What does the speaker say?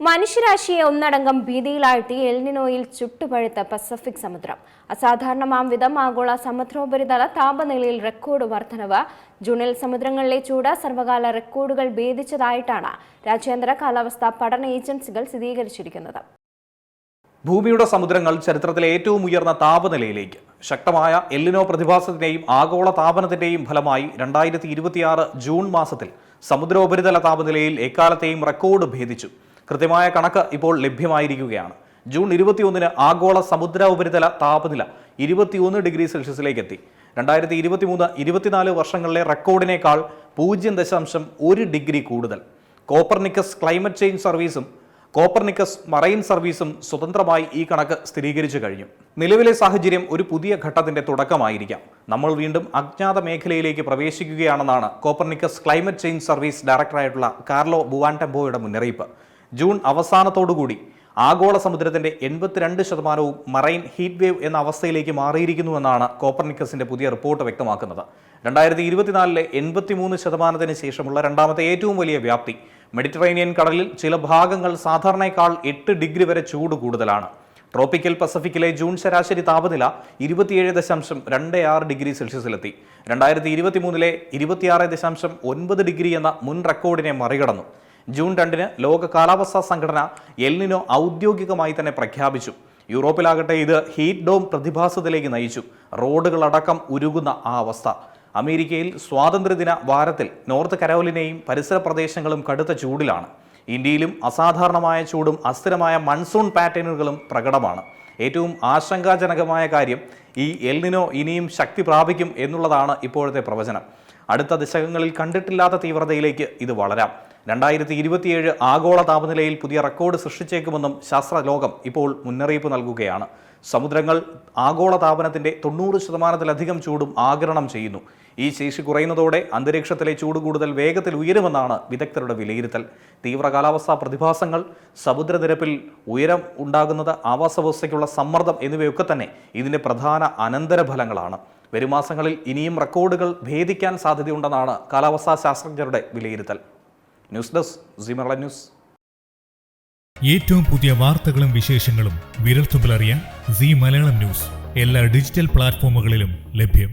മനുഷ്യരാശിയെ ഒന്നടങ്കം ഭീതിയിലാഴ്ത്തി എൽനിനോയിൽ ചുട്ടുപഴുത്ത പസഫിക് സമുദ്രം. അസാധാരണമാം വിധം ആഗോള സമുദ്രോപരിതല താപനിലയിൽ റെക്കോർഡ് വർധനവ്. ജൂണിൽ സമുദ്രങ്ങളിലെ ചൂട് സർവകാല റെക്കോർഡുകൾ ഭേദിച്ചതായിട്ടാണ് രാജ്യാന്തര കാലാവസ്ഥാ പഠന ഏജൻസികൾ സ്ഥിരീകരിച്ചിരിക്കുന്നത്. ഭൂമിയുടെ സമുദ്രങ്ങൾ ചരിത്രത്തിലെ ഏറ്റവും ഉയർന്ന താപനിലയിലേക്ക്. ശക്തമായ എൽനിനോ പ്രതിഭാസത്തിന്റെയും ആഗോള താപനത്തിന്റെയും ഫലമായി 2026 ജൂൺ മാസത്തിൽ സമുദ്രോപരിതല താപനിലയിൽ എക്കാലത്തെയും റെക്കോർഡ് ഭേദിച്ചു. കൃത്യമായ കണക്ക് ഇപ്പോൾ ലഭ്യമായിരിക്കുകയാണ്. ജൂൺ 21 ആഗോള സമുദ്ര ഉപരിതല താപനില 21 ഡിഗ്രി സെൽഷ്യസിലേക്ക് എത്തി. 2023-24 വർഷങ്ങളിലെ റെക്കോർഡിനേക്കാൾ 0.1 ഡിഗ്രി കൂടുതൽ. കോപ്പർനിക്കസ് ക്ലൈമറ്റ് ചേഞ്ച് സർവീസും കോപ്പർനിക്കസ് മറൈൻ സർവീസും സ്വതന്ത്രമായി ഈ കണക്ക് സ്ഥിരീകരിച്ചു കഴിഞ്ഞു. നിലവിലെ സാഹചര്യം ഒരു പുതിയ ഘട്ടത്തിന്റെ തുടക്കമായിരിക്കാം. നമ്മൾ വീണ്ടും അജ്ഞാത മേഖലയിലേക്ക് പ്രവേശിക്കുകയാണെന്നാണ് കോപ്പർനിക്കസ് ക്ലൈമറ്റ് ചേഞ്ച് സർവീസ് ഡയറക്ടറായിട്ടുള്ള കാർലോ ബുവാൻടെമ്പോയുടെ മുന്നറിയിപ്പ്. ജൂൺ അവസാനത്തോടുകൂടി ആഗോള സമുദ്രത്തിന്റെ 82% മറൈൻ ഹീറ്റ് വേവ് എന്ന അവസ്ഥയിലേക്ക് മാറിയിരിക്കുന്നുവെന്നാണ് കോപ്പർനിക്കസിന്റെ പുതിയ റിപ്പോർട്ട് വ്യക്തമാക്കുന്നത്. 2024 83% ശേഷമുള്ള രണ്ടാമത്തെ ഏറ്റവും വലിയ വ്യാപ്തി. മെഡിറ്ററേനിയൻ കടലിൽ ചില ഭാഗങ്ങൾ സാധാരണയേക്കാൾ 8 ഡിഗ്രി വരെ ചൂട് കൂടുതലാണ്. ട്രോപ്പിക്കൽ പസഫിക്കിലെ ജൂൺ ശരാശരി താപനില 27.26 ഡിഗ്രി സെൽഷ്യസിലെത്തി. 2023 26.9 ഡിഗ്രി എന്ന മുൻ റെക്കോർഡിനെ മറികടന്നു. ജൂൺ 2 ലോക കാലാവസ്ഥാ സംഘടന എൽനിനോ ഔദ്യോഗികമായി തന്നെ പ്രഖ്യാപിച്ചു. യൂറോപ്പിലാകട്ടെ ഇത് ഹീറ്റ് ഡോം പ്രതിഭാസത്തിലേക്ക് നയിച്ചു. റോഡുകളടക്കം ഉരുകുന്ന ആ അവസ്ഥ. അമേരിക്കയിൽ സ്വാതന്ത്ര്യദിന വാരത്തിൽ നോർത്ത് കരോലിനയും പരിസര പ്രദേശങ്ങളും കടുത്ത ചൂടിലാണ്. ഇന്ത്യയിലും അസാധാരണമായ ചൂടും അസ്ഥിരമായ മൺസൂൺ പാറ്റേണുകളും പ്രകടമാണ്. ഏറ്റവും ആശങ്കാജനകമായ കാര്യം ഈ എൽനിനോ ഇനിയും ശക്തി പ്രാപിക്കും എന്നുള്ളതാണ് ഇപ്പോഴത്തെ പ്രവചനം. അടുത്ത ദശകങ്ങളിൽ കണ്ടിട്ടില്ലാത്ത തീവ്രതയിലേക്ക് ഇത് വളരാം. 2027 ആഗോള താപനിലയിൽ പുതിയ റെക്കോർഡ് സൃഷ്ടിച്ചേക്കുമെന്നും ശാസ്ത്രലോകം ഇപ്പോൾ മുന്നറിയിപ്പ് നൽകുകയാണ്. സമുദ്രങ്ങൾ ആഗോള താപനത്തിന്റെ 90%-ലധികം ചൂടും ആഗിരണം ചെയ്യുന്നു. ഈ ശേഷി കുറയുന്നതോടെ അന്തരീക്ഷത്തിലെ ചൂട് കൂടുതൽ വേഗത്തിൽ ഉയരുമെന്നാണ് വിദഗ്ധരുടെ വിലയിരുത്തൽ. തീവ്ര കാലാവസ്ഥാ പ്രതിഭാസങ്ങൾ, സമുദ്രനിരപ്പിൽ ഉയരം ഉണ്ടാകുന്നത്, ആവാസവ്യവസ്ഥയ്ക്കുള്ള സമ്മർദ്ദം എന്നിവയൊക്കെ തന്നെ ഇതിന്റെ പ്രധാന അനന്തരഫലങ്ങളാണ്. വരും മാസങ്ങളിൽ ഇനിയും റെക്കോർഡുകൾ ഭേദിക്കാൻ സാധ്യതയുണ്ടെന്നാണ് കാലാവസ്ഥാ ശാസ്ത്രജ്ഞരുടെ വിലയിരുത്തൽ. News desk Zee Malayalam news. ഏറ്റവും പുതിയ വാർത്തകളും വിശേഷങ്ങളും വിരൽത്തുമ്പിലറിയാൻ സീ മലയാളം ന്യൂസ് എല്ലാ ഡിജിറ്റൽ പ്ലാറ്റ്ഫോമുകളിലും ലഭ്യം.